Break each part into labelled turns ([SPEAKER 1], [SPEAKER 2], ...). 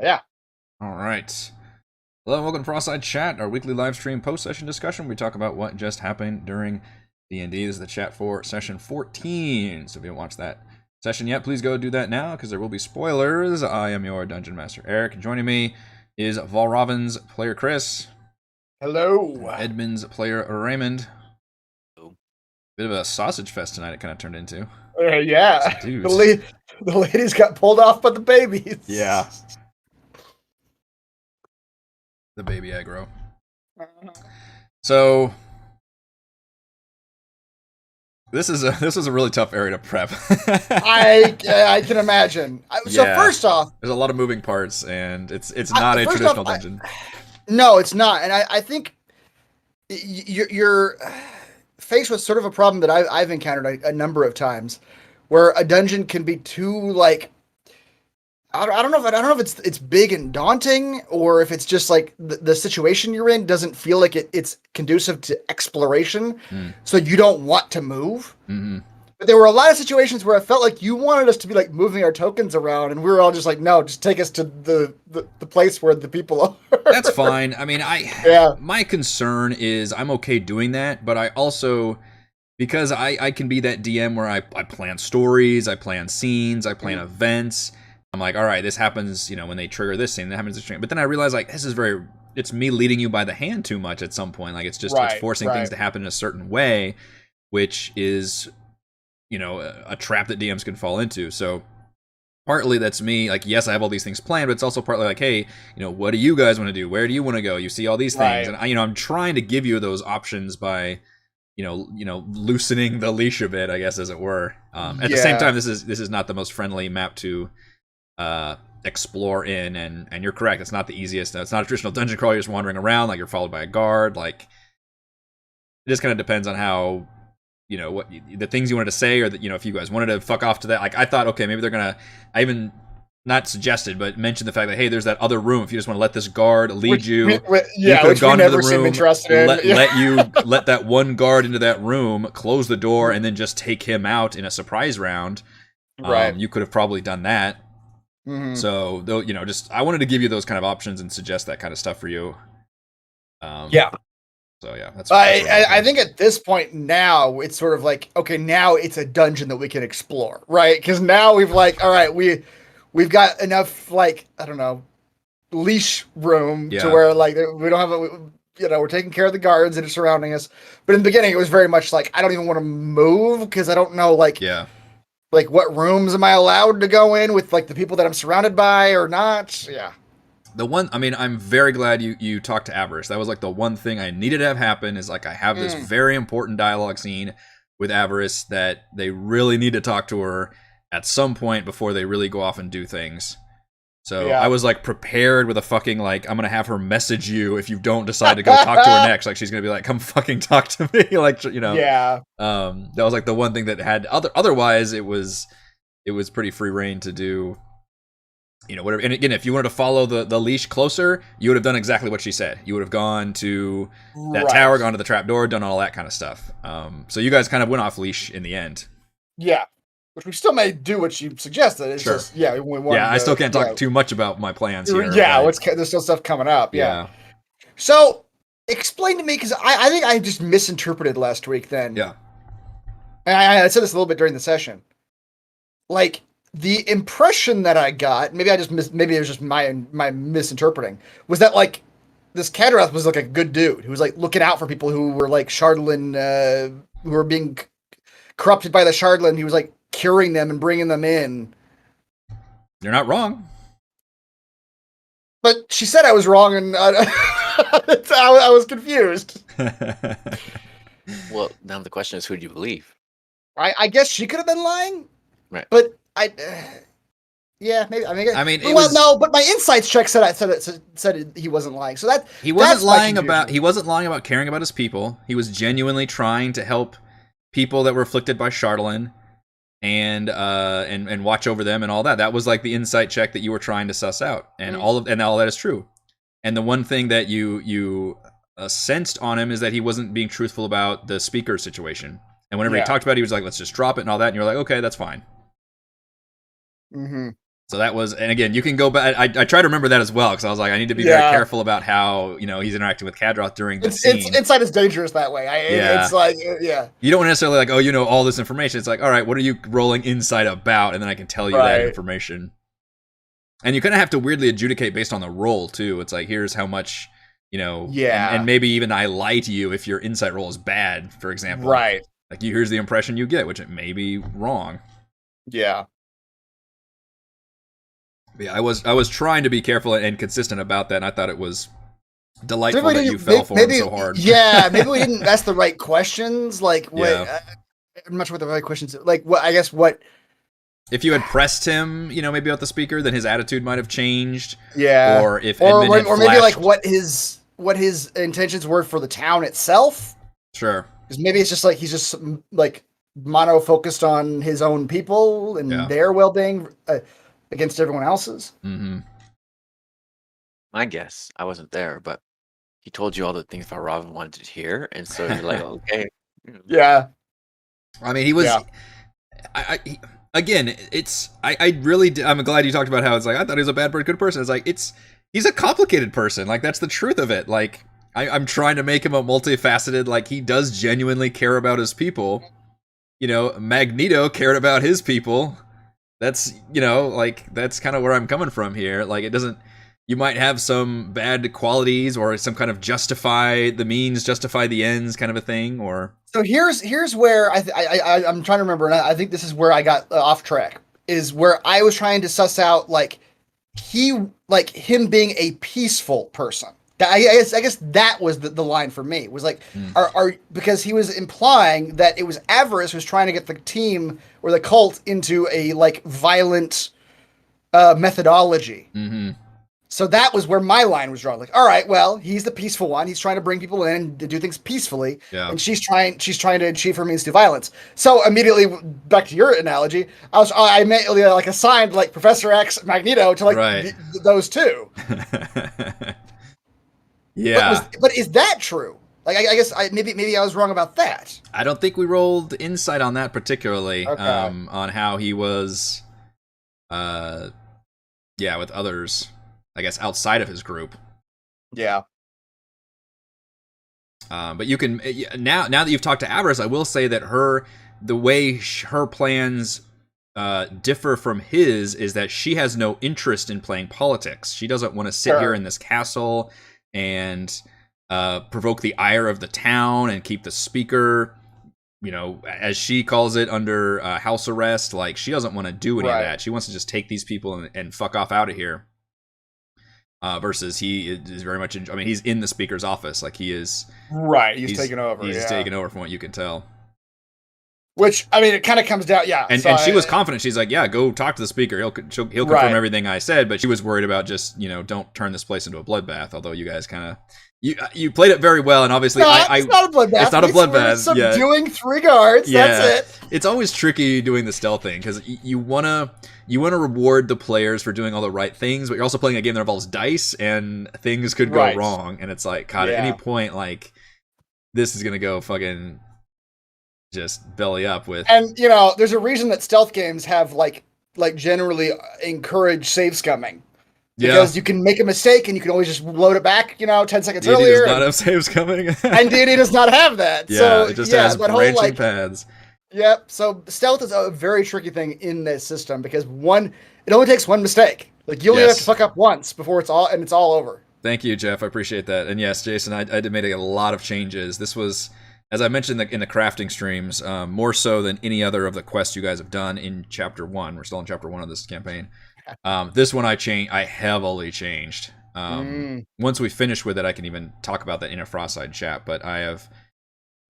[SPEAKER 1] Yeah.
[SPEAKER 2] All right. Hello and welcome to Frostside Chat, our weekly live stream post-session discussion. We talk about what just happened during D&D. This is the chat for session 14. So if you haven't watched that session yet, please go do that now because there will be spoilers. I am your Dungeon Master, Eric. Joining me is Valraven's player, Chris.
[SPEAKER 1] Hello.
[SPEAKER 2] Edmund's player, Raymond.
[SPEAKER 3] Oh.
[SPEAKER 2] Bit of a sausage fest tonight it kind of turned into.
[SPEAKER 1] Yeah.
[SPEAKER 2] Dude.
[SPEAKER 1] The ladies got pulled off by the babies.
[SPEAKER 2] Yeah. The baby aggro. So this is a really tough area to prep.
[SPEAKER 1] I can imagine. So first off,
[SPEAKER 2] there's a lot of moving parts, and it's not a traditional dungeon.
[SPEAKER 1] No, it's not, and I think you're faced with sort of a problem that I've encountered a number of times, where a dungeon can be too like. I don't know if it's big and daunting, or if it's just like the situation you're in doesn't feel like it's conducive to exploration, so you don't want to move.
[SPEAKER 2] Mm-hmm.
[SPEAKER 1] But there were a lot of situations where I felt like you wanted us to be like moving our tokens around, and we were all just like, no, just take us to the place where the people are.
[SPEAKER 2] That's fine. I mean, my concern is I'm okay doing that, but I also, because I can be that DM where I plan stories, I plan scenes, I plan events. I'm like, all right, this happens, when they trigger this scene, that happens this scene. But then I realize, like, it's me leading you by the hand too much at some point. Like, it's just it's forcing things to happen in a certain way, which is, a trap that DMs can fall into. So partly that's me, like, yes, I have all these things planned, but it's also partly like, hey, what do you guys want to do? Where do you want to go? You see all these things. And I'm trying to give you those options by, loosening the leash a bit, I guess, as it were. At the same time, this is not the most friendly map to explore in, and you're correct, it's not the easiest. It's not a traditional dungeon crawl. You're just wandering around, like you're followed by a guard. Like, it just kind of depends on how, what the things you wanted to say, or that, if you guys wanted to fuck off to that. Like, I thought, okay, maybe they're gonna, I even not suggested, but mentioned the fact that, hey, there's that other room. If you just want to let this guard lead you, you could have gone to the room, let that one guard into that room, close the door, and then just take him out in a surprise round. You could have probably done that.
[SPEAKER 1] Mm-hmm.
[SPEAKER 2] So, though, just I wanted to give you those kind of options and suggest that kind of stuff for you. So yeah, that's
[SPEAKER 1] I think at this point now it's sort of like, okay, now it's a dungeon that we can explore, right? Because now we've like, all right, we've got enough, like, I don't know, leash room to where like we don't have we're taking care of the guards that are surrounding us. But in the beginning, it was very much like, I don't even want to move because I don't know, like, like, what rooms am I allowed to go in with, like, the people that I'm surrounded by or not? Yeah.
[SPEAKER 2] I'm very glad you talked to Avarice. That was, like, the one thing I needed to have happen is, like, I have this very important dialogue scene with Avarice that they really need to talk to her at some point before they really go off and do things. So I was, like, prepared with a fucking, like, I'm going to have her message you if you don't decide to go talk to her next. Like, she's going to be like, come fucking talk to me. Like,
[SPEAKER 1] Yeah.
[SPEAKER 2] That was, like, the one thing that had otherwise it was pretty free reign to do, whatever. And again, if you wanted to follow the leash closer, you would have done exactly what she said. You would have gone to that tower, gone to the trapdoor, done all that kind of stuff. So you guys kind of went off leash in the end.
[SPEAKER 1] Yeah. Which we still may do what you suggested. It's just,
[SPEAKER 2] I still can't talk too much about my plans here.
[SPEAKER 1] Yeah, there's still stuff coming up. Yeah. So, explain to me, because I think I just misinterpreted last week then.
[SPEAKER 2] Yeah.
[SPEAKER 1] And I said this a little bit during the session. Like, the impression that I got, maybe it was just my misinterpreting, was that, like, this Kadarath was like a good dude who was like looking out for people who were like Shardlin, who were being corrupted by the Shardlin. He was like curing them and bringing them in.
[SPEAKER 2] You're not wrong.
[SPEAKER 1] But she said I was wrong, and I was confused.
[SPEAKER 3] Well, now the question is, who do you believe?
[SPEAKER 1] I guess she could have been lying,
[SPEAKER 3] right?
[SPEAKER 1] But maybe. But my insights check said he wasn't lying. So
[SPEAKER 2] he wasn't lying about caring about his people. He was genuinely trying to help people that were afflicted by Shardlin and watch over them and all that. That was like the insight check that you were trying to suss out, and all that is true. And the one thing that you sensed on him is that he wasn't being truthful about the speaker situation. And whenever he talked about it, he was like, let's just drop it and all that. And you're like, okay, that's fine.
[SPEAKER 1] Mm-hmm.
[SPEAKER 2] So that was, and again, you can go back. I try to remember that as well because I was like, I need to be very careful about how he's interacting with Kadroth during the scene.
[SPEAKER 1] Inside is dangerous that way. It's like,
[SPEAKER 2] you don't necessarily like, oh, all this information. It's like, all right, what are you rolling Insight about, and then I can tell you that information. And you kind of have to weirdly adjudicate based on the roll too. It's like, here's how much, and maybe even I lie to you if your Insight roll is bad, for example.
[SPEAKER 1] Right.
[SPEAKER 2] Like, here's the impression you get, which it may be wrong.
[SPEAKER 1] Yeah.
[SPEAKER 2] Yeah, I was trying to be careful and consistent about that, and I thought it was delightful that you fell for him so hard.
[SPEAKER 1] Yeah, maybe we didn't ask the right questions. Like, I'm not sure what the right questions. Like, what I guess what.
[SPEAKER 2] If you had pressed him, maybe about the speaker, then his attitude might have changed.
[SPEAKER 1] Yeah.
[SPEAKER 2] Or if Edmund had
[SPEAKER 1] maybe like what his intentions were for the town itself.
[SPEAKER 2] Sure.
[SPEAKER 1] Because maybe it's just like he's just like mono focused on his own people and their well-being. Against everyone else's.
[SPEAKER 2] Mm-hmm.
[SPEAKER 3] My guess, I wasn't there, but he told you all the things Robin wanted to hear, and so you're like, okay.
[SPEAKER 1] Yeah.
[SPEAKER 2] I mean, he was. Yeah. Again, I really. I'm glad you talked about how it's like I thought he was a bad, good person. It's like he's a complicated person. Like, that's the truth of it. Like, I'm trying to make him a multifaceted. Like, he does genuinely care about his people. Magneto cared about his people. That's, that's kind of where I'm coming from here. Like, it doesn't, you might have some bad qualities or some kind of justify the means, justify the ends kind of a thing, or.
[SPEAKER 1] So here's where I'm trying to remember, and I think this is where I got off track, is where I was trying to suss out, him being a peaceful person. I guess that was the line for me. Was like, because he was implying that it was Avarice was trying to get the team or the cult into a violent methodology.
[SPEAKER 2] Mm-hmm.
[SPEAKER 1] So that was where my line was drawn. Like, all right, well, he's the peaceful one. He's trying to bring people in and to do things peacefully, and she's trying to achieve her means through violence. So immediately, back to your analogy, I immediately assigned Professor X, Magneto to those two.
[SPEAKER 2] Yeah,
[SPEAKER 1] but is that true? Like, I guess maybe I was wrong about that.
[SPEAKER 2] I don't think we rolled Insight on that particularly.
[SPEAKER 1] Okay.
[SPEAKER 2] On how he was, with others, I guess outside of his group.
[SPEAKER 1] Yeah.
[SPEAKER 2] But you can now that you've talked to Avarice, I will say that the way her plans differ from his is that she has no interest in playing politics. She doesn't want to sit here in this castle and provoke the ire of the town and keep the speaker, as she calls it, under house arrest. Like, she doesn't want to do any of that. She wants to just take these people and fuck off out of here. Versus he is very much he's in the speaker's office. Like, he is. Right,
[SPEAKER 1] he's taken over.
[SPEAKER 2] He's taken over from what you can tell.
[SPEAKER 1] Which, it kind of comes down,
[SPEAKER 2] And she was confident. She's like, yeah, go talk to the speaker. He'll confirm everything I said. But she was worried about just, don't turn this place into a bloodbath. Although you guys kind of, you played it very well. And obviously,
[SPEAKER 1] it's not a bloodbath.
[SPEAKER 2] It's not a bloodbath.
[SPEAKER 1] Subduing 3 guards. Yeah. That's it.
[SPEAKER 2] It's always tricky doing the stealth thing because you wanna reward the players for doing all the right things, but you're also playing a game that involves dice and things could go wrong. And it's like, God, at any point, this is gonna go fucking just belly up with.
[SPEAKER 1] And there's a reason that stealth games have generally encourage save scumming. Because you can make a mistake and you can always just load it back, 10 seconds
[SPEAKER 2] D&D
[SPEAKER 1] earlier.
[SPEAKER 2] Does not have saves coming.
[SPEAKER 1] And D&D does not have that.
[SPEAKER 2] Yeah,
[SPEAKER 1] so,
[SPEAKER 2] it just has branching paths.
[SPEAKER 1] Yep. So stealth is a very tricky thing in this system because it only takes one mistake. You only have to fuck up once before it's all over.
[SPEAKER 2] Thank you, Jeff. I appreciate that. And yes, Jason, I did make a lot of changes. This was, as I mentioned in the crafting streams, more so than any other of the quests you guys have done in Chapter 1. We're still in Chapter 1 of this campaign. This one I heavily changed. Once we finish with it, I can even talk about that in a Frostside chat, but I have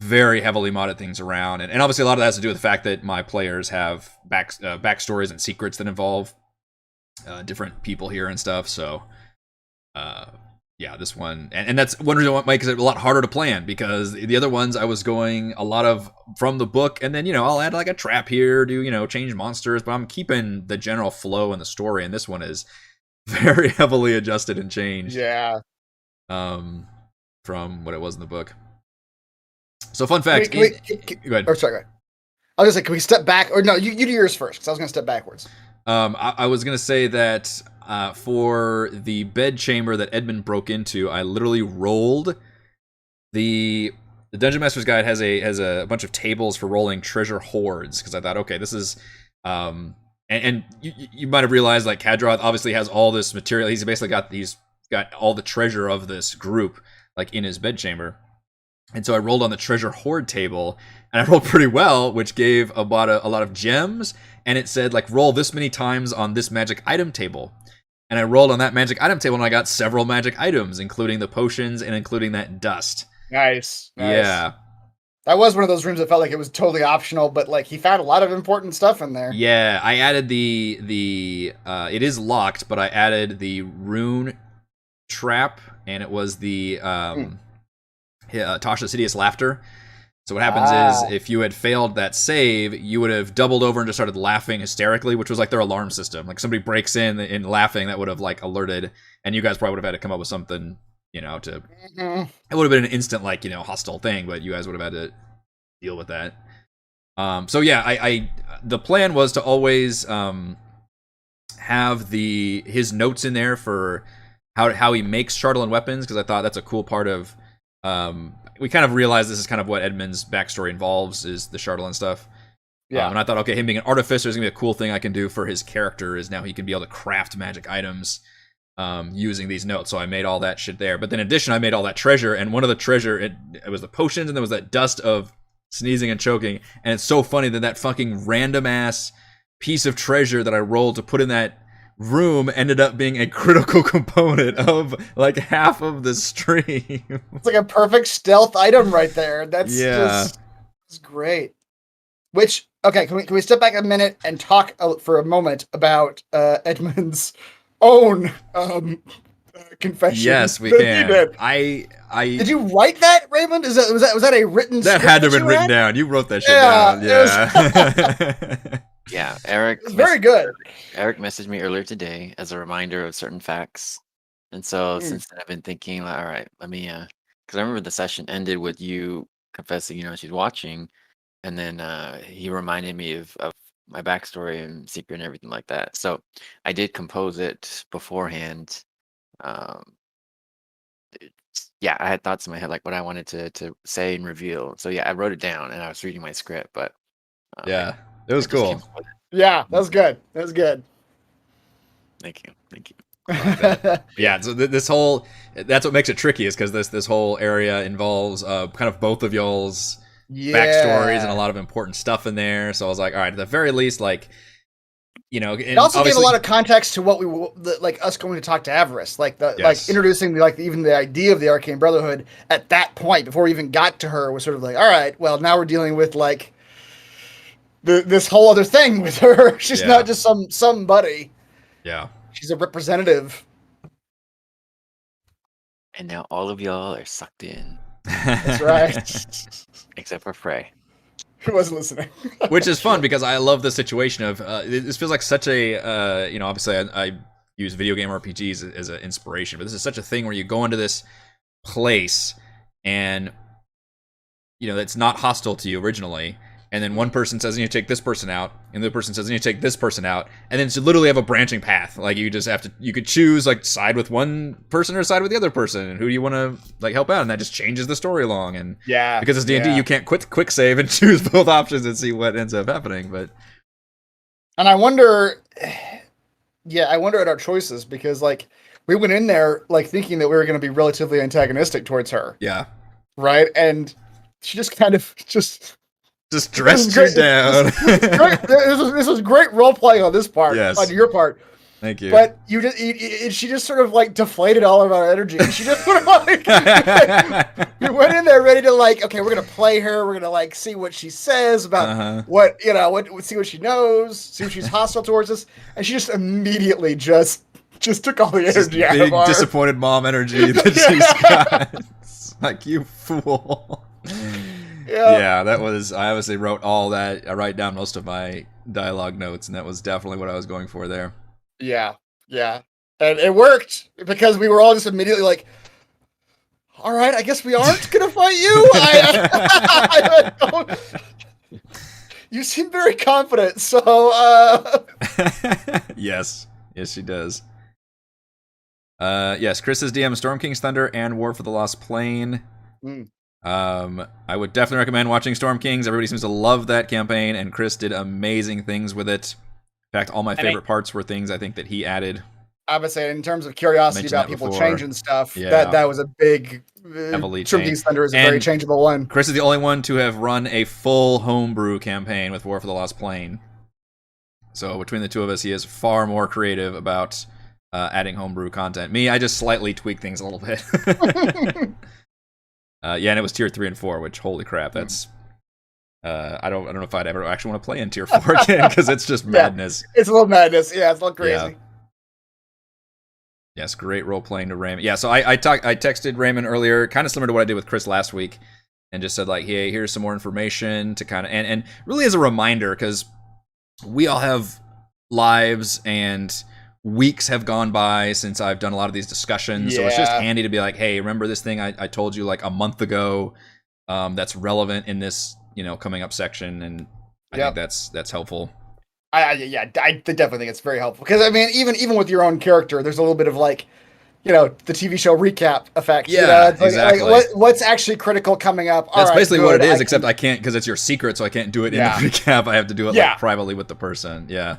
[SPEAKER 2] very heavily modded things around. And obviously a lot of that has to do with the fact that my players have backstories and secrets that involve different people here and stuff. So, this one, and that's one reason why it makes it a lot harder to plan, because the other ones I was going a lot of from the book, and then I'll add a trap here, change monsters, but I'm keeping the general flow in the story, and this one is very heavily adjusted and changed.
[SPEAKER 1] Yeah.
[SPEAKER 2] From what it was in the book. So fun fact.
[SPEAKER 1] Go ahead. Sorry, go ahead. I was gonna say, can we step back? Or no, you do yours first, because I was gonna step backwards.
[SPEAKER 2] I was gonna say that for the bed chamber that Edmund broke into, I literally rolled the Dungeon Master's Guide has a bunch of tables for rolling treasure hoards, because I thought, okay, this is and you might have realized, like, Kadroth obviously has all this material. He's basically got all the treasure of this group, like, in his bedchamber. And so I rolled on the treasure hoard table, and I rolled pretty well, which gave a lot of gems, and it said, like, roll this many times on this magic item table. And I rolled on that magic item table, and I got several magic items, including the potions and including that dust.
[SPEAKER 1] Nice.
[SPEAKER 2] Yeah.
[SPEAKER 1] That was one of those rooms that felt like it was totally optional, but like he found a lot of important stuff in there.
[SPEAKER 2] Yeah, I added the it is locked, but I added the rune trap, and it was the Tasha's Hideous Laughter. So what happens is, if you had failed that save, you would have doubled over and just started laughing hysterically, which was like their alarm system. Like, somebody breaks in laughing, that would have, like, alerted, and you guys probably would have had to come up with something, you know, to... It would have been an instant, like, you know, hostile thing, but you guys would have had to deal with that. So yeah, I the plan was to always have his notes in there for how he makes Chardalyn weapons, because I thought that's a cool part of... we kind of realized this is kind of what Edmund's backstory involves, is the Chardalyn stuff. Yeah. And I thought, okay, him being an artificer is going to be a cool thing I can do for his character, is now he can be able to craft magic items using these notes. So I made all that shit there. But then in addition, I made all that treasure, and one of the treasure, it was the potions, and there was that dust of sneezing and choking. And it's so funny that fucking random-ass piece of treasure that I rolled to put in that room ended up being a critical component of, like, half of the stream.
[SPEAKER 1] It's like a perfect stealth item right there. That's just great. Which, okay, can we step back a minute and talk for a moment about Edmund's own confession?
[SPEAKER 2] Yes, we can.
[SPEAKER 1] Did you write that, Raymond? Was that a written?
[SPEAKER 2] That had to have been written down. You wrote that shit down. Yeah.
[SPEAKER 3] Yeah, Eric.
[SPEAKER 1] It's very good.
[SPEAKER 3] Eric messaged me earlier today as a reminder of certain facts, and so since then I've been thinking, like, all right, let me, because I remember the session ended with you confessing, you know, she's watching, and then he reminded me of my backstory and secret and everything like that. So I did compose it beforehand. Yeah, I had thoughts in my head, like, what I wanted to say and reveal. So yeah, I wrote it down, and I was reading my script, but
[SPEAKER 2] yeah. It was cool.
[SPEAKER 1] Yeah, that was good. That was good.
[SPEAKER 3] Thank you.
[SPEAKER 2] Yeah, so this whole, that's what makes it tricky, is because this whole area involves kind of both of y'all's backstories and a lot of important stuff in there. So I was like, all right, at the very least, like, you know,
[SPEAKER 1] it also gave a lot of context to what like us going to talk to Avarice, like like introducing even the idea of the Arcane Brotherhood at that point before we even got to her was sort of like, all right, well, now we're dealing with, like, this whole other thing with her. She's not just somebody.
[SPEAKER 2] Yeah.
[SPEAKER 1] She's a representative.
[SPEAKER 3] And now all of y'all are sucked in.
[SPEAKER 1] That's right.
[SPEAKER 3] Except for Frey.
[SPEAKER 1] Who wasn't listening.
[SPEAKER 2] Which is fun, because I love the situation of, this feels like such a, you know, obviously I use video game RPGs as an inspiration, but this is such a thing where you go into this place and, you know, it's not hostile to you originally. And then one person says, you need to take this person out. And the other person says, you need to take this person out. And then you literally have a branching path. Like, you just have to, you could choose, like, side with one person or side with the other person. And who do you want to, like, help out? And that just changes the story along. And because it's D&D, you can't quick save and choose both options and see what ends up happening. But
[SPEAKER 1] and I wonder at our choices, because, like, we went in there, like, thinking that we were going to be relatively antagonistic towards her.
[SPEAKER 2] Yeah.
[SPEAKER 1] Right? And she just kind of just
[SPEAKER 2] dressed you down.
[SPEAKER 1] This was great role playing on this part, on your part.
[SPEAKER 2] Thank you.
[SPEAKER 1] But she just sort of, like, deflated all of our energy. She just sort of, like, we went in there ready to, like, okay, we're gonna play her. We're gonna, like, see what she says about see what she knows, see what she's hostile towards us, and she just immediately just took all the energy out of our
[SPEAKER 2] disappointed mom energy that she's got. Like, you fool. Yeah, that was, I obviously wrote all that. I write down most of my dialogue notes, and that was definitely what I was going for there.
[SPEAKER 1] Yeah. And it worked, because we were all just immediately like, all right, I guess we aren't going to fight you. You seem very confident, so
[SPEAKER 2] Yes, she does. Yes, Chris is DM Storm King's Thunder and War for the Lost Plane. I would definitely recommend watching Storm Kings. Everybody seems to love that campaign, and Chris did amazing things with it. In fact, all my favorite parts were things I think that he added.
[SPEAKER 1] I would say, in terms of curiosity about people changing stuff, that was a big.
[SPEAKER 2] Heavily
[SPEAKER 1] Storm King's Thunder is a very changeable one.
[SPEAKER 2] Chris is the only one to have run a full homebrew campaign with War for the Lost Plane. So between the two of us, he is far more creative about adding homebrew content. Me, I just slightly tweak things a little bit. Yeah, and it was tier 3 and 4, which holy crap, that's I don't know if I'd ever actually want to play in tier 4 again because it's just madness.
[SPEAKER 1] It's a little madness. Yeah, it's a little crazy.
[SPEAKER 2] Yeah. Yes, great role playing to Raymond. Yeah, so I texted Raymond earlier, kind of similar to what I did with Chris last week, and just said like, hey, here's some more information to kind of and really as a reminder because we all have lives and weeks have gone by since I've done a lot of these discussions, so it's just handy to be like, hey, remember this thing I told you like a month ago that's relevant in this coming up section, and I think that's helpful.
[SPEAKER 1] I definitely think it's very helpful because I mean even with your own character, there's a little bit of like the TV show recap effect.
[SPEAKER 2] Yeah,
[SPEAKER 1] it's like,
[SPEAKER 2] exactly.
[SPEAKER 1] Like what's actually critical coming up?
[SPEAKER 2] That's basically what it is, except I can't because it's your secret, so I can't do it in the recap. I have to do it like privately with the person. Yeah.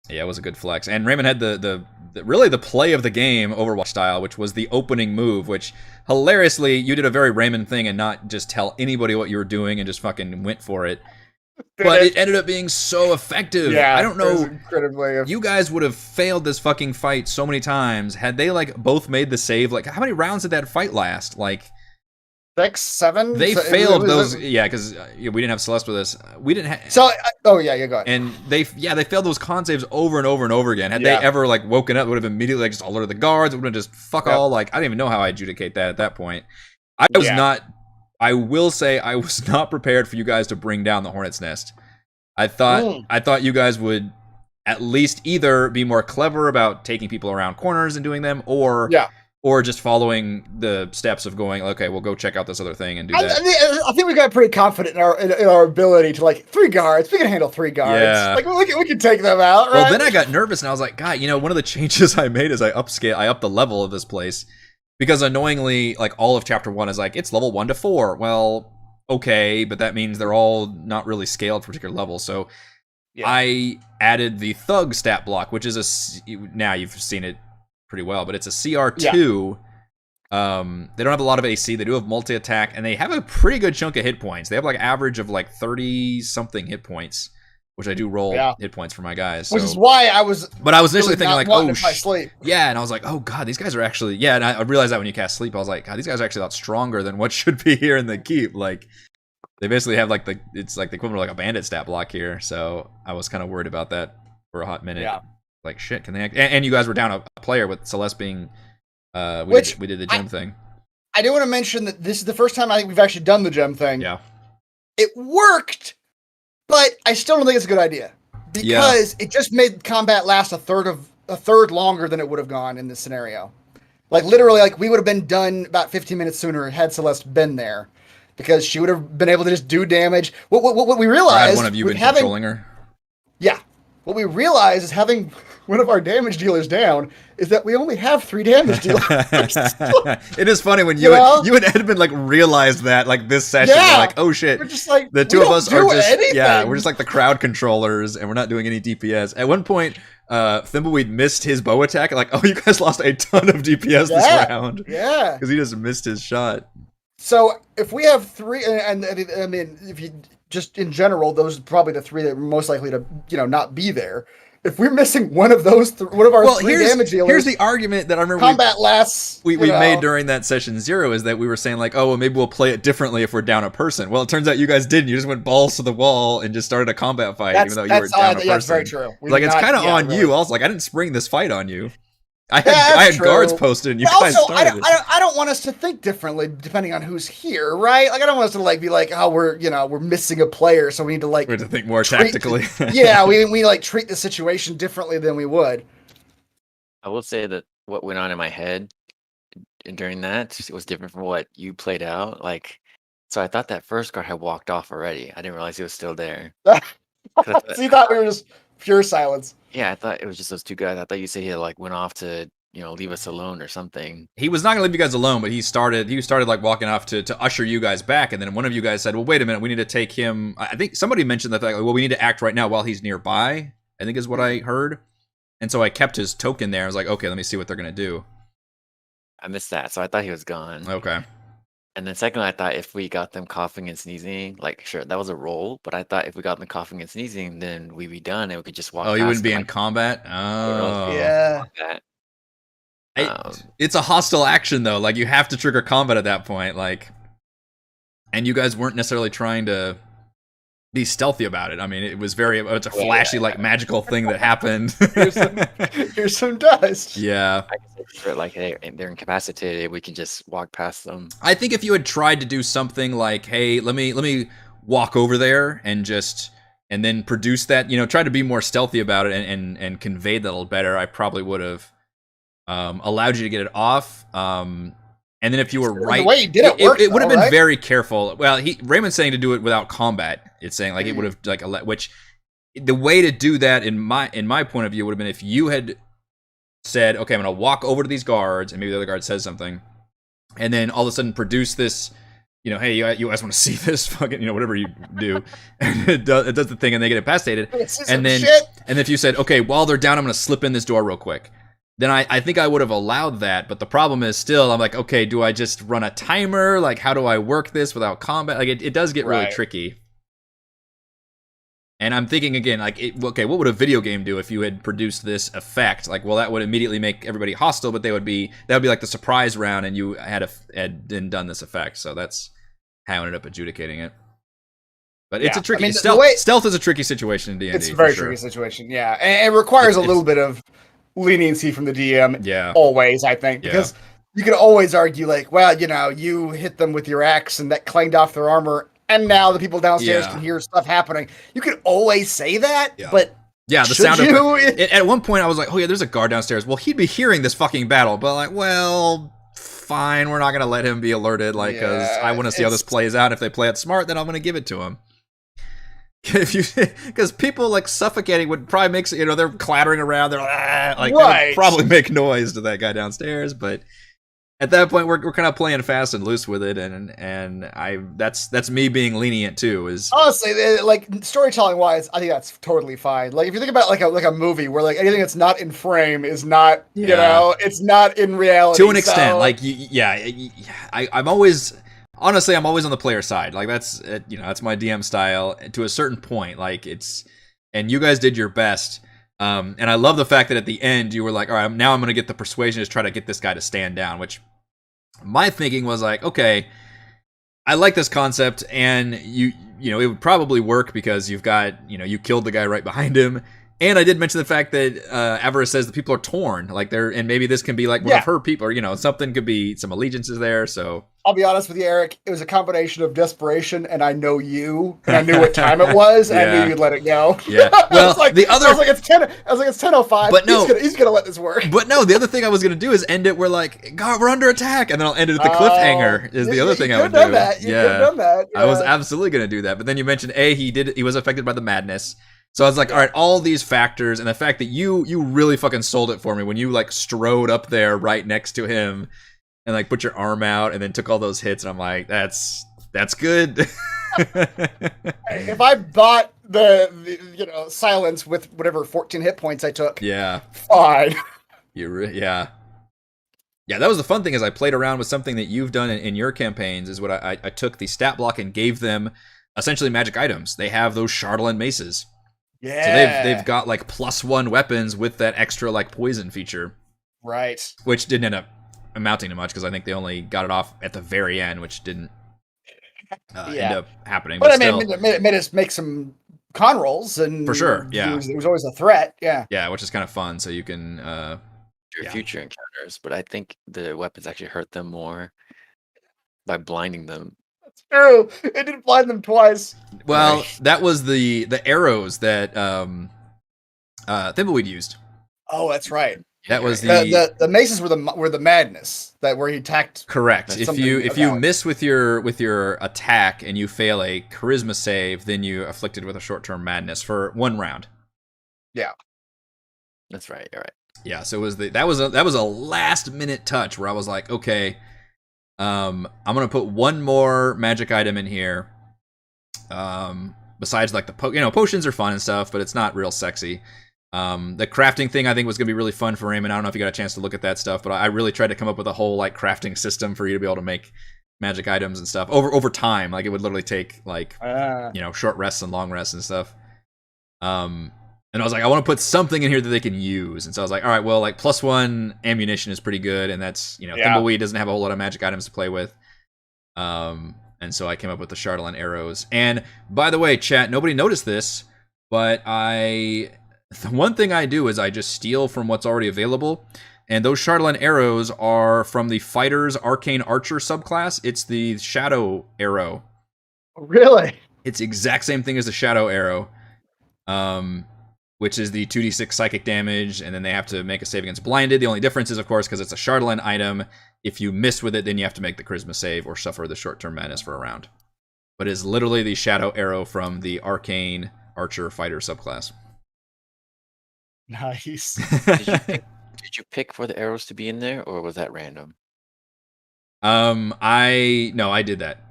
[SPEAKER 2] Yeah, it was a good flex. And Raymond had the really the play of the game, Overwatch style, which was the opening move, which hilariously, you did a very Raymond thing and not just tell anybody what you were doing and just fucking went for it. But it ended up being so effective.
[SPEAKER 1] Yeah,
[SPEAKER 2] I don't know.
[SPEAKER 1] Incredibly.
[SPEAKER 2] You guys would have failed this fucking fight so many times had they like both made the save. Like, how many rounds did that fight last? Like
[SPEAKER 1] 6, 7.
[SPEAKER 2] They failed those. Yeah, because we didn't have Celeste with us. We didn't have.
[SPEAKER 1] So go ahead. And
[SPEAKER 2] they failed those con saves over and over and over again. Had they ever like woken up, it would have immediately like just alerted the guards. It would have just fuck all. Like I didn't even know how I adjudicate that at that point. I was not. I will say I was not prepared for you guys to bring down the Hornet's Nest. I thought you guys would at least either be more clever about taking people around corners and doing them, or just following the steps of going, okay, we'll go check out this other thing and do that.
[SPEAKER 1] I think we got pretty confident in our ability to like 3 guards. We can handle 3 guards.
[SPEAKER 2] Yeah.
[SPEAKER 1] Like we can take them out. Right?
[SPEAKER 2] Well, then I got nervous and I was like, God, one of the changes I made is I upped the level of this place. Because annoyingly, like all of chapter 1 is like, it's level 1 to 4. Well, okay, but that means they're all not really scaled for particular levels. So I added the Thug stat block, which is now you've seen it pretty well, but it's a CR2. They don't have a lot of AC. They do have multi-attack, and they have a pretty good chunk of hit points. They have like average of like 30-something hit points, which I do roll hit points for my guys.
[SPEAKER 1] Which is why I was...
[SPEAKER 2] But I was initially thinking like, oh,
[SPEAKER 1] sleep.
[SPEAKER 2] Yeah, and I was like, oh god, these guys are actually... Yeah, and I realized that when you cast sleep, I was like, God, these guys are actually a lot stronger than what should be here in the keep. Like, they basically have like it's like the equivalent of like a bandit stat block here, so I was kind of worried about that for a hot minute. Yeah. Like, shit, can they... And you guys were down a player with Celeste being... we did the gem thing.
[SPEAKER 1] I do want to mention that this is the first time I think we've actually done the gem thing.
[SPEAKER 2] Yeah.
[SPEAKER 1] It worked, but I still don't think it's a good idea. Because it just made combat last a third longer than it would have gone in this scenario. Like, literally, like, we would have been done about 15 minutes sooner had Celeste been there. Because she would have been able to just do damage. What we realized...
[SPEAKER 2] Had one of you been controlling her?
[SPEAKER 1] Yeah. What we realized is having one of our damage dealers down is that we only have 3 damage dealers.
[SPEAKER 2] It is funny when you and Edmund like realized that like this session, we're like, oh shit,
[SPEAKER 1] we're just like,
[SPEAKER 2] the two of us are just we're just like the crowd controllers and we're not doing any DPS. At one point, Thimbleweed missed his bow attack. Like, oh, you guys lost a ton of DPS this round.
[SPEAKER 1] Yeah,
[SPEAKER 2] because he just missed his shot.
[SPEAKER 1] So if we have 3, and I mean, if you just in general, those are probably the 3 that are most likely to not be there. If we're missing one of those, one of our 3 damage dealers,
[SPEAKER 2] here's the argument that I remember
[SPEAKER 1] combat lasts.
[SPEAKER 2] We made during that session 0 is that we were saying like, oh, well, maybe we'll play it differently if we're down a person. Well, it turns out you guys didn't. You just went balls to the wall and just started a combat fight, even though you were down a person.
[SPEAKER 1] That's very true.
[SPEAKER 2] Like it's kind of on you. I was like, I didn't spring this fight on you. I had guards posted, and you guys started it.
[SPEAKER 1] I don't want us to think differently depending on who's here, right? Like I don't want us to like be like, oh, we're missing a player, so we need to like
[SPEAKER 2] we have to think more tactically.
[SPEAKER 1] we like treat the situation differently than we would.
[SPEAKER 3] I will say that what went on in my head during that was different from what you played out. Like, so I thought that first guard had walked off already. I didn't realize he was still there.
[SPEAKER 1] So you thought we were just pure silence?
[SPEAKER 3] Yeah, I thought it was just those two guys. I thought you said he like went off to leave us alone or something.
[SPEAKER 2] He was not gonna leave you guys alone, but he started like walking off to usher you guys back, and then one of you guys said, "Well, wait a minute, we need to take him." I think somebody mentioned that, like, well, we need to act right now while he's nearby. I think is what I heard, and so I kept his token there. I was like, okay, let me see what they're gonna do.
[SPEAKER 3] I missed that, so I thought he was gone.
[SPEAKER 2] Okay.
[SPEAKER 3] And then secondly, I thought if we got them coughing and sneezing, like sure, that was a roll, but I thought if we got them coughing and sneezing, then we'd be done and we could just walk
[SPEAKER 2] Oh,
[SPEAKER 3] past
[SPEAKER 2] you wouldn't be
[SPEAKER 3] them,
[SPEAKER 2] in combat? Oh.
[SPEAKER 1] Yeah.
[SPEAKER 3] that.
[SPEAKER 2] It's a hostile action though. Like you have to trigger combat at that point. Like, and you guys weren't necessarily trying to be stealthy about it. I mean, it's a flashy, like magical thing that happened.
[SPEAKER 1] Here's some dust.
[SPEAKER 2] Yeah.
[SPEAKER 3] I guess if like hey, they're incapacitated, we can just walk past them.
[SPEAKER 2] I think if you had tried to do something like, hey, let me walk over there and then produce that, try to be more stealthy about it and convey that a little better, I probably would have allowed you to get it off. And then if you were right,
[SPEAKER 1] the way you did it
[SPEAKER 2] would have been
[SPEAKER 1] right?
[SPEAKER 2] very careful. Well, Raymond's saying to do it without combat. It's saying like it would have like which the way to do that in my point of view would have been if you had said, okay, I'm gonna walk over to these guards, and maybe the other guard says something, and then all of a sudden produce this, hey, you guys want to see this fucking, whatever you do, and it does the thing, and they get incapacitated, and if you said, okay, while they're down, I'm gonna slip in this door real quick. Then I think I would have allowed that, but the problem is still, I'm like, okay, do I just run a timer? Like, how do I work this without combat? Like, it does get really tricky. And I'm thinking again, like, okay, what would a video game do if you had produced this effect? Like, well, that would immediately make everybody hostile, but that would be like the surprise round, and you had done this effect. So that's how I ended up adjudicating it. But it's a tricky stealth is a tricky situation in D&D.
[SPEAKER 1] It's a very tricky situation, yeah, and it requires a little bit of leniency from the DM.
[SPEAKER 2] Yeah,
[SPEAKER 1] always, I think, because you could always argue like, well, you hit them with your axe and that clanged off their armor, and now the people downstairs can hear stuff happening. You could always say that, but
[SPEAKER 2] the sound of at one point I was like, oh yeah, there's a guard downstairs. Well, he'd be hearing this fucking battle, but like, well, fine, we're not gonna let him be alerted, like, because I want to see how this plays out. If they play it smart, then I'm gonna give it to him. Because people like suffocating would probably make they're clattering around, they're like they would probably make noise to that guy downstairs, but at that point we're kind of playing fast and loose with it, and that's me being lenient too. Is
[SPEAKER 1] honestly, like, storytelling wise, I think that's totally fine. Like if you think about like a movie where like anything that's not in frame is not it's not in reality
[SPEAKER 2] to an extent. Like I'm always. Honestly, I'm always on the player side. Like that's that's my DM style to a certain point. Like and you guys did your best. And I love the fact that at the end you were like, all right, now I'm going to get the persuasion to try to get this guy to stand down. Which my thinking was like, okay, I like this concept, and it would probably work because you've got you killed the guy right behind him. And I did mention the fact that Avarice says the people are torn, like and maybe this can be like one of her people, or something could be some allegiances there. So
[SPEAKER 1] I'll be honest with you, Eric. It was a combination of desperation, and I know you, and I knew what time it was, and I knew you'd let it go.
[SPEAKER 2] Yeah. Well, I was like,
[SPEAKER 1] it's 10:05.
[SPEAKER 2] But no,
[SPEAKER 1] he's gonna let this work.
[SPEAKER 2] But no, the other thing I was gonna do is end it where like, God, we're under attack, and then I'll end it at the cliffhanger. Is the other thing I would do.
[SPEAKER 1] You could have done that. Yeah.
[SPEAKER 2] I was absolutely gonna do that, but then you mentioned he was affected by the madness. So I was like, all right, all these factors, and the fact that you really fucking sold it for me when you like strode up there right next to him and like put your arm out and then took all those hits, and I'm like, that's good.
[SPEAKER 1] If I bought the silence with whatever 14 hit points I took, fine.
[SPEAKER 2] Yeah, that was the fun thing, is I played around with something that you've done in your campaigns. Is what I took the stat block and gave them essentially magic items. They have those Chardalyn maces.
[SPEAKER 1] Yeah.
[SPEAKER 2] So they've got like +1 weapons with that extra like poison feature.
[SPEAKER 1] Right.
[SPEAKER 2] Which didn't end up amounting to much, because I think they only got it off at the very end, which didn't end up happening.
[SPEAKER 1] But I mean, it made us make some con rolls, and
[SPEAKER 2] for sure,
[SPEAKER 1] it was always a threat. Yeah,
[SPEAKER 2] which is kind of fun. So you can
[SPEAKER 3] do future encounters, but I think the weapons actually hurt them more by blinding them.
[SPEAKER 1] True. It didn't blind them twice.
[SPEAKER 2] Well, that was the arrows that Thimbleweed used.
[SPEAKER 1] Oh, that's right.
[SPEAKER 2] That was
[SPEAKER 1] the maces were the madness where he attacked.
[SPEAKER 2] Correct. If you miss with your attack and you fail a charisma save, then you afflicted with a short-term madness for 1 round.
[SPEAKER 1] Yeah,
[SPEAKER 3] that's right. You're right.
[SPEAKER 2] Yeah, so that was a last-minute touch where I was like, okay, I'm gonna put one more magic item in here. Besides like the potions are fun and stuff, but it's not real sexy. The crafting thing I think was gonna be really fun for Raymond. I don't know if you got a chance to look at that stuff, but I really tried to come up with a whole like crafting system for you to be able to make magic items and stuff over time. Like it would literally take like short rests and long rests and stuff. And I was like, I want to put something in here that they can use. And so I was like, all right, well, like +1 ammunition is pretty good, and that's Thimbleweed doesn't have a whole lot of magic items to play with. And so I came up with the Chardalyn arrows. And by the way, chat, nobody noticed this, but the one thing I do is I just steal from what's already available. And those Chardalyn arrows are from the Fighter's Arcane Archer subclass. It's the Shadow Arrow.
[SPEAKER 1] Really?
[SPEAKER 2] It's the exact same thing as the Shadow Arrow. Which is the 2d6 psychic damage, and then they have to make a save against blinded. The only difference is, of course, because it's a Chardalyn item, if you miss with it, then you have to make the charisma save or suffer the short-term madness for a round. But it's literally the Shadow Arrow from the Arcane Archer Fighter subclass.
[SPEAKER 1] Nice.
[SPEAKER 3] Did you pick for the arrows to be in there, or was that random?
[SPEAKER 2] I did that.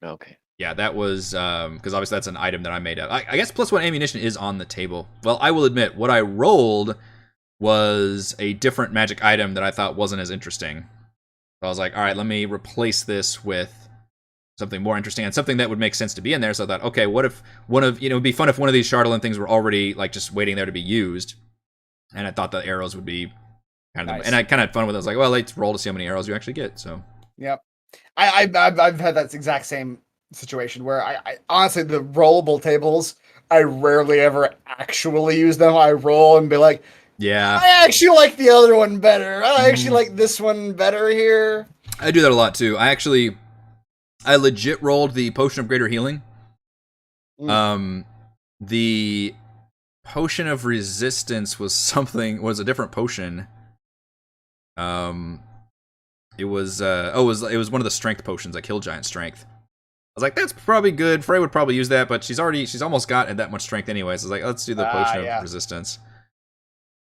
[SPEAKER 3] Okay.
[SPEAKER 2] Yeah, that was because obviously that's an item that I made up. I guess +1 ammunition is on the table. Well, I will admit, what I rolled was a different magic item that I thought wasn't as interesting. So I was like, all right, let me replace this with something more interesting and something that would make sense to be in there. So I thought, okay, what if it'd be fun if one of these Chardalyn things were already like just waiting there to be used. And I thought the arrows would be kind of, and I kind of had fun with it. I was like, well, let's roll to see how many arrows you actually get. So,
[SPEAKER 1] yep, I've had that exact same situation where I honestly, the rollable tables, I rarely ever actually use them. I roll and be like,
[SPEAKER 2] yeah,
[SPEAKER 1] I actually like the other one better. I actually like this one better here.
[SPEAKER 2] I do that a lot too. I legit rolled the Potion of Greater Healing. The Potion of Resistance was a different potion. It was one of the strength potions, like Hill Giant Strength. I was like, that's probably good. Frey would probably use that, but she's almost got that much strength anyway. So I was like, let's do the Potion of Resistance.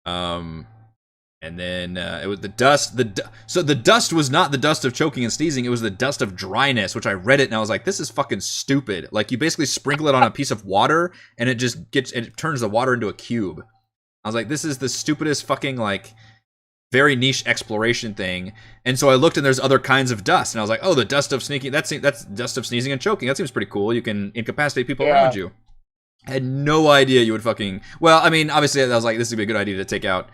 [SPEAKER 2] And then it was the dust. So the dust was not the dust of choking and sneezing. It was the dust of dryness, which I read it and I was like, this is fucking stupid. Like you basically sprinkle it on a piece of water and it turns the water into a cube. I was like, this is the stupidest fucking like very niche exploration thing. And so I looked and there's other kinds of dust and I was like, oh, the dust of sneaking. That's dust of sneezing and choking. That seems pretty cool. You can incapacitate people around you. I had no idea you would fucking. Well, I mean, obviously, I was like, this would be a good idea to take out,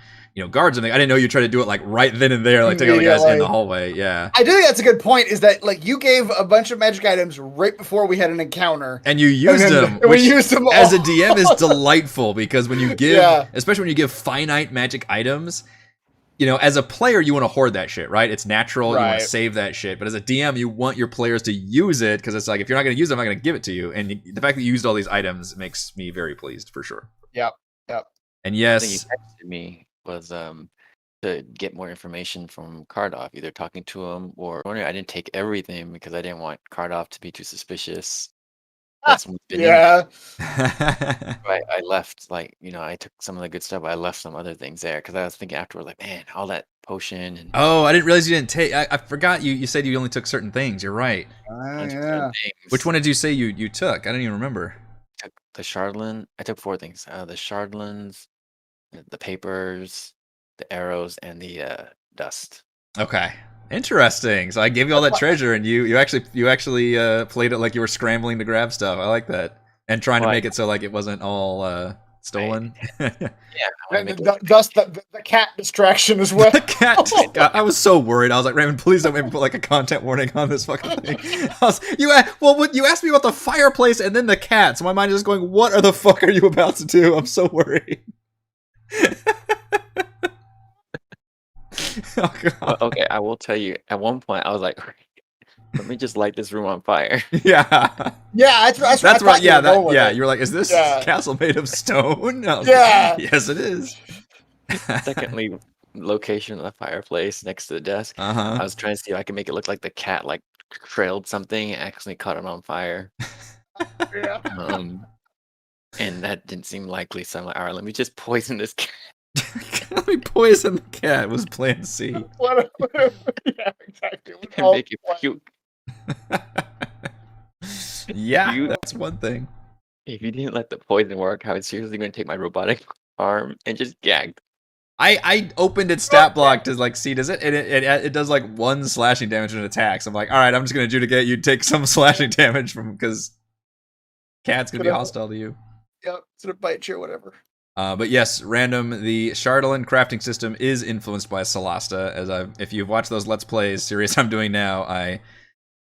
[SPEAKER 2] guards and things. I didn't know you tried to do it like right then and there, like take out the guys in the hallway. Yeah.
[SPEAKER 1] I do think that's a good point. Is that like you gave a bunch of magic items right before we had an encounter,
[SPEAKER 2] and you used them.
[SPEAKER 1] We used them all.
[SPEAKER 2] As a DM is delightful because when you give, especially when you give finite magic items. As a player, you want to hoard that shit, right? It's natural. Right. You want to save that shit. But as a DM, you want your players to use it because it's like, if you're not going to use it, I'm not going to give it to you. And the fact that you used all these items makes me very pleased, for sure.
[SPEAKER 1] Yep.
[SPEAKER 2] And yes.
[SPEAKER 3] The thing you texted me was to get more information from Kardoff, either talking to him or I didn't take everything because I didn't want Kardoff to be too suspicious. That's
[SPEAKER 1] yeah.
[SPEAKER 3] I left, I took some of the good stuff, but I left some other things there because I was thinking afterwards, like, man, all that potion. And
[SPEAKER 2] I didn't realize you didn't take. I forgot you said you only took certain things. You're right.
[SPEAKER 1] Yeah.
[SPEAKER 2] Which one did you say you took? I don't even remember.
[SPEAKER 3] I took the Chardalyn. I took 4 things. The Chardalyn's, the papers, the arrows, and the dust.
[SPEAKER 2] Okay. Interesting. So I gave you all that treasure, and you actually played it like you were scrambling to grab stuff. I like that, and trying to make it so like it wasn't all stolen.
[SPEAKER 3] Yeah,
[SPEAKER 1] the cat distraction as well.
[SPEAKER 2] The cat. I was so worried. I was like, Raymond, please don't make me put like a content warning on this fucking thing. You asked me about the fireplace and then the cat, so my mind is just going, what the fuck are you about to do? I'm so worried.
[SPEAKER 3] Oh, God. Okay, I will tell you. At one point, I was like, "Let me just light this room on fire."
[SPEAKER 2] Yeah,
[SPEAKER 1] that's
[SPEAKER 2] right. Yeah, you were like, "Is this castle made of stone?"
[SPEAKER 1] Yeah,
[SPEAKER 2] yes, it is.
[SPEAKER 3] Secondly, location of the fireplace next to the desk. I was trying to see if I could make it look like the cat like trailed something and accidentally caught it on fire.
[SPEAKER 1] Yeah.
[SPEAKER 3] And that didn't seem likely, so I'm like, all right, let me just poison this cat.
[SPEAKER 2] Let me poison the cat was plan C.
[SPEAKER 1] Yeah, exactly.
[SPEAKER 3] And make it puke.
[SPEAKER 2] Yeah, that's one thing.
[SPEAKER 3] If you didn't let the poison work, I was seriously going to take my robotic arm and just gagged.
[SPEAKER 2] I opened its stat block to like see does it and it does like 1 slashing damage in attacks. I'm like, all right, I'm just gonna adjudicate you take some slashing damage from because cat's gonna be hostile to you.
[SPEAKER 1] Yep, it's gonna bite you or whatever.
[SPEAKER 2] But yes, random. The Chardolin crafting system is influenced by Solasta. If you've watched those Let's Plays series I'm doing now,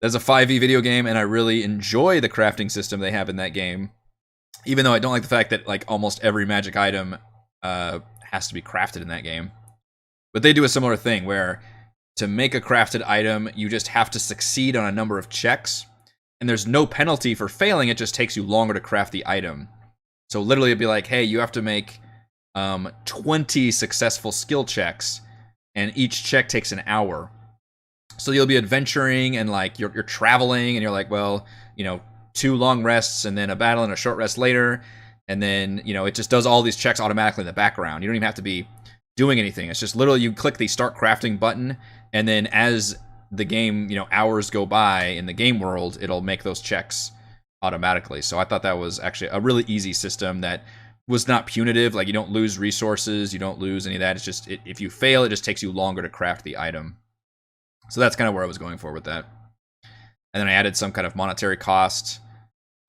[SPEAKER 2] there's a 5e video game, and I really enjoy the crafting system they have in that game. Even though I don't like the fact that like almost every magic item has to be crafted in that game. But they do a similar thing where to make a crafted item, you just have to succeed on a number of checks, and there's no penalty for failing. It just takes you longer to craft the item. So literally it'd be like, hey, you have to make 20 successful skill checks, and each check takes an hour. So you'll be adventuring and like you're traveling, and you're like, well, 2 long rests and then a battle and a short rest later, and then it just does all these checks automatically in the background. You don't even have to be doing anything. It's just literally you click the start crafting button, and then as the game hours go by in the game world, it'll make those checks automatically. So I thought that was actually a really easy system that was not punitive. Like you don't lose resources, you don't lose any of that. It's just if you fail, it just takes you longer to craft the item. So that's kind of where I was going for with that. And then I added some kind of monetary cost.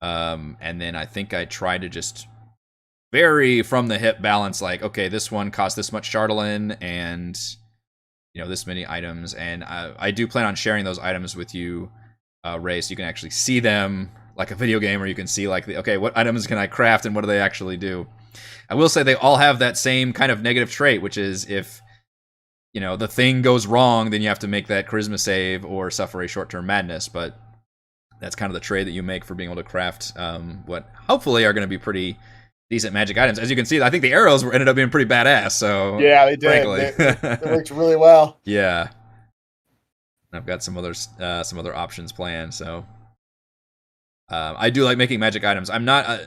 [SPEAKER 2] And then I think I tried to just very from the hip balance, like, okay, this one costs this much Chardolin and this many items. And I do plan on sharing those items with you, Ray, so you can actually see them like a video game, where you can see like, okay, what items can I craft and what do they actually do? I will say they all have that same kind of negative trait, which is if the thing goes wrong, then you have to make that charisma save or suffer a short-term madness. But that's kind of the trade that you make for being able to craft what hopefully are going to be pretty decent magic items. As you can see, I think the arrows ended up being pretty badass. So
[SPEAKER 1] yeah, they did. They worked really well.
[SPEAKER 2] Yeah, I've got some other options planned. So I do like making magic items. I'm not.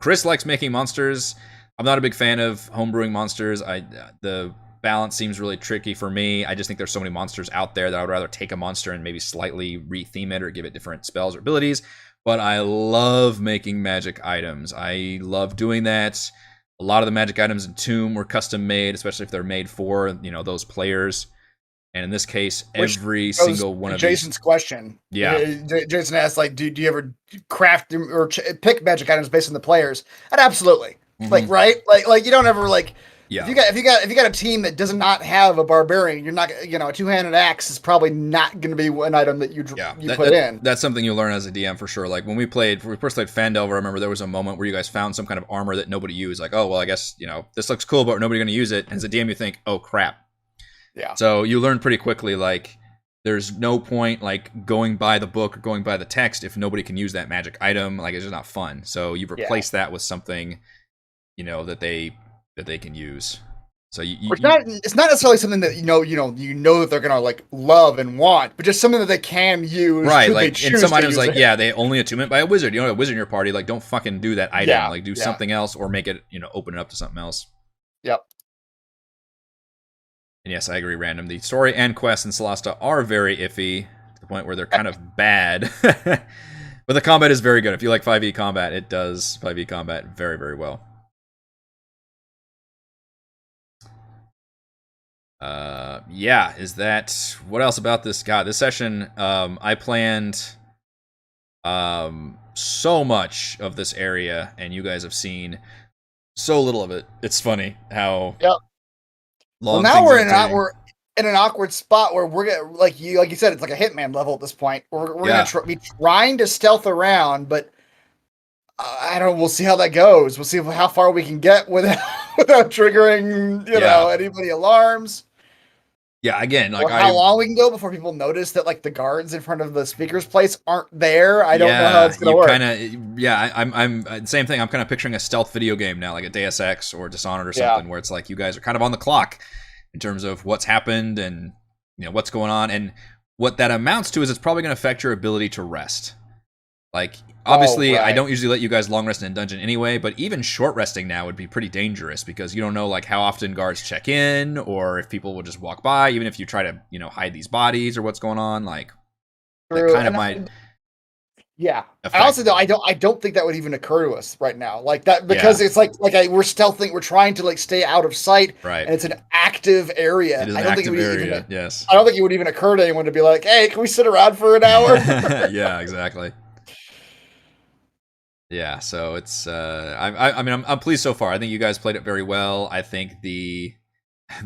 [SPEAKER 2] Chris likes making monsters. I'm not a big fan of homebrewing monsters. The balance seems really tricky for me. I just think there's so many monsters out there that I would rather take a monster and maybe slightly retheme it or give it different spells or abilities. But I love making magic items. I love doing that. A lot of the magic items in Tomb were custom made, especially if they're made for those players. And in this case, every single one of
[SPEAKER 1] Jason's question.
[SPEAKER 2] Yeah.
[SPEAKER 1] Jason asked, like, do you ever craft or pick magic items based on the players? And absolutely. Mm-hmm. Like, right? Like you don't ever like. Yeah. If you got a team that does not have a barbarian, you're not a two-handed axe is probably not going to be an item that you put in.
[SPEAKER 2] That's something you learn as a DM for sure. Like when we first played Fandelver, I remember there was a moment where you guys found some kind of armor that nobody used. Like, oh well, I guess this looks cool, but nobody's going to use it. And as a DM, you think, oh crap.
[SPEAKER 1] Yeah.
[SPEAKER 2] So you learn pretty quickly, like there's no point like going by the book or going by the text if nobody can use that magic item. Like it's just not fun. So you've replaced that with something, that they can use. So it's
[SPEAKER 1] not necessarily something that you know that they're gonna like love and want, but just something that they can use.
[SPEAKER 2] Right, like in some items, like they only attunement by a wizard. You don't have a wizard in your party, like don't fucking do that item. Yeah, like do something else or make it open it up to something else.
[SPEAKER 1] Yep.
[SPEAKER 2] And yes, I agree, Random. The story and quests in Solasta are very iffy to the point where they're kind of bad. But the combat is very good. If you like 5e combat, it does 5e combat very, very well. Is that what else about this? God, this session, I planned so much of this area, and you guys have seen so little of it. It's funny how long. Well,
[SPEAKER 1] now we're in an awkward spot where we're gonna like you said, it's like a Hitman level at this point. We're gonna be trying to stealth around, but I don't know. We'll see how that goes. We'll see how far we can get without triggering anybody alarms.
[SPEAKER 2] Yeah, again, like
[SPEAKER 1] how long we can go before people notice that like the guards in front of the speaker's place aren't there. I don't know how it's gonna work.
[SPEAKER 2] I'm same thing. I'm kind of picturing a stealth video game now, like a Deus Ex or Dishonored or something, where it's like you guys are kind of on the clock, in terms of what's happened and what's going on. And what that amounts to is it's probably going to affect your ability to rest. Like, obviously,
[SPEAKER 1] right.
[SPEAKER 2] I don't usually let you guys long rest in a dungeon anyway, but even short resting now would be pretty dangerous because you don't know like how often guards check in or if people will just walk by, even if you try to hide these bodies or what's going on. Like, that kind of might.
[SPEAKER 1] Yeah. I also though I don't think that would even occur to us right now, like that, because it's like we're stealthing, we're trying to like stay out of sight,
[SPEAKER 2] right?
[SPEAKER 1] And it's an active area.
[SPEAKER 2] It is an active area. Yes.
[SPEAKER 1] I don't think it would even occur to anyone to be like, "Hey, can we sit around for an hour?"
[SPEAKER 2] Yeah, exactly. Yeah, so it's I mean I'm pleased so far. I think you guys played it very well. I think the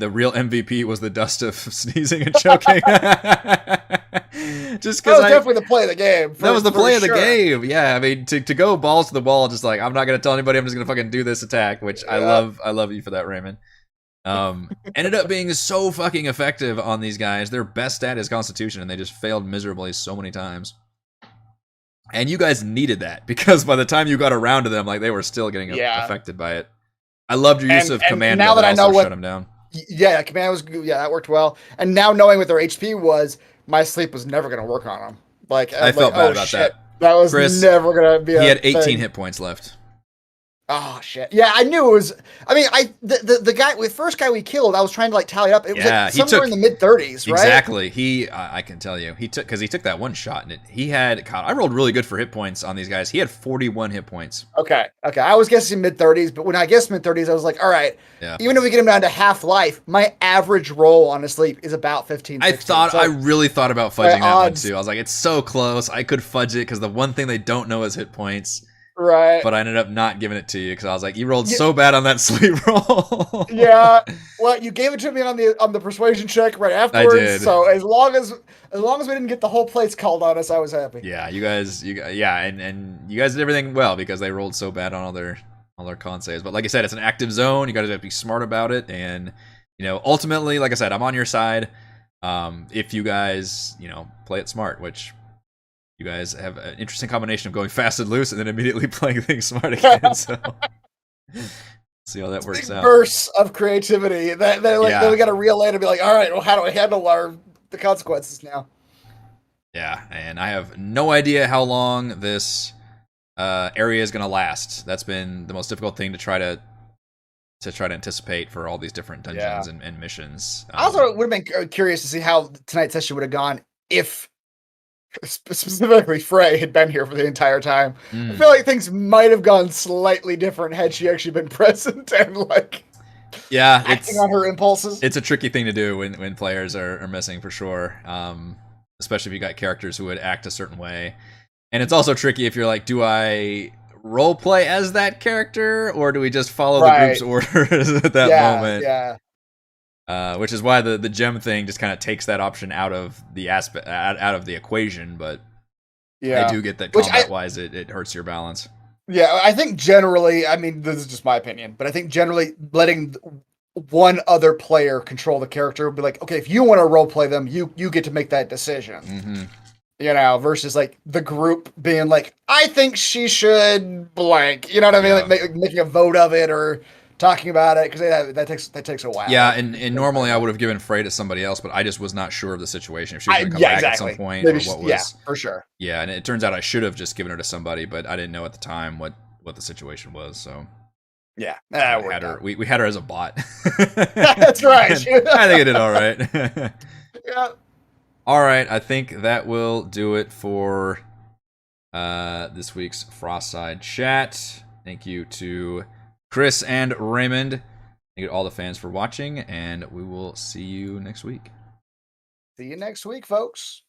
[SPEAKER 2] real MVP was the dust of sneezing and choking. Just because
[SPEAKER 1] definitely the play of the game.
[SPEAKER 2] That was the play of the game. Yeah, I mean to go balls to the wall, just like I'm not gonna tell anybody. I'm just gonna fucking do this attack, which I love. I love you for that, Raymond. Ended up being so fucking effective on these guys. Their best stat is Constitution, and they just failed miserably so many times. And you guys needed that because by the time you got around to them, like they were still getting affected by it. I loved your use of command.
[SPEAKER 1] Now that I know what,
[SPEAKER 2] shut them down.
[SPEAKER 1] Yeah, command was that worked well. And now knowing what their HP was, my sleep was never going to work on them. Like
[SPEAKER 2] I felt bad about that.
[SPEAKER 1] That was
[SPEAKER 2] Chris,
[SPEAKER 1] never going to be.
[SPEAKER 2] He had 18 hit points left.
[SPEAKER 1] Oh shit! Yeah, I knew it was. I mean, the first guy we killed, I was trying to like tally up. It was like somewhere in the mid-30s, right?
[SPEAKER 2] Exactly. I can tell you, he took that one shot, and he had. God, I rolled really good for hit points on these guys. He had 41 hit points.
[SPEAKER 1] Okay. I was guessing mid-30s, but when I guessed mid-30s, I was like, all right. Yeah. Even if we get him down to half life, my average roll on a sleep is about 15. 16.
[SPEAKER 2] I really thought about fudging that one too. I was like, it's so close. I could fudge it because the one thing they don't know is hit points.
[SPEAKER 1] Right.
[SPEAKER 2] But I ended up not giving it to you because I was like, you rolled so bad on that sleep roll.
[SPEAKER 1] Yeah. Well, you gave it to me on the persuasion check right afterwards. I did. So as long as we didn't get the whole place called on us, I was happy.
[SPEAKER 2] Yeah, you guys, and you guys did everything well because they rolled so bad on all their con saves. But like I said, it's an active zone. You got to be smart about it, and ultimately, like I said, I'm on your side. If you guys, play it smart, which. You guys have an interesting combination of going fast and loose and then immediately playing things smart again. So see how that works out.
[SPEAKER 1] Bursts of creativity. Then we got to reel in and be like, all right, well, how do I handle the consequences now?
[SPEAKER 2] Yeah, and I have no idea how long this area is going to last. That's been the most difficult thing to try to anticipate for all these different dungeons and missions.
[SPEAKER 1] I also would have been curious to see how tonight's session would have gone if. Specifically, Frey had been here for the entire time. I feel like things might have gone slightly different had she actually been present and acting on her impulses.
[SPEAKER 2] It's a tricky thing to do when players are missing for sure, especially if you got characters who would act a certain way. And it's also tricky if you're like, do I role play as that character or do we just follow the group's orders at that moment? Yeah. Which is why the gem thing just kind of takes that option out of the out of the equation, but I do get that combat-wise it hurts your balance.
[SPEAKER 1] Yeah, I think generally, I mean, this is just my opinion, but I think generally letting one other player control the character would be like, okay, if you want to roleplay them, you get to make that decision. Mm-hmm. Versus like the group being like, I think she should blank. You know what I mean? Like making a vote of it or talking about it because that takes a while.
[SPEAKER 2] Yeah, and normally I would have given Frey to somebody else, but I just was not sure of the situation if she was going to come back at some point or what was.
[SPEAKER 1] Yeah, for sure.
[SPEAKER 2] Yeah, and it turns out I should have just given her to somebody, but I didn't know at the time what the situation was. So
[SPEAKER 1] yeah,
[SPEAKER 2] we had her as a bot.
[SPEAKER 1] That's right.
[SPEAKER 2] I think I did all right.
[SPEAKER 1] Yeah.
[SPEAKER 2] All right, I think that will do it for this week's Frostside chat. Thank you to Chris and Raymond. Thank you to all the fans for watching, and we will see you next week.
[SPEAKER 1] See you next week, folks.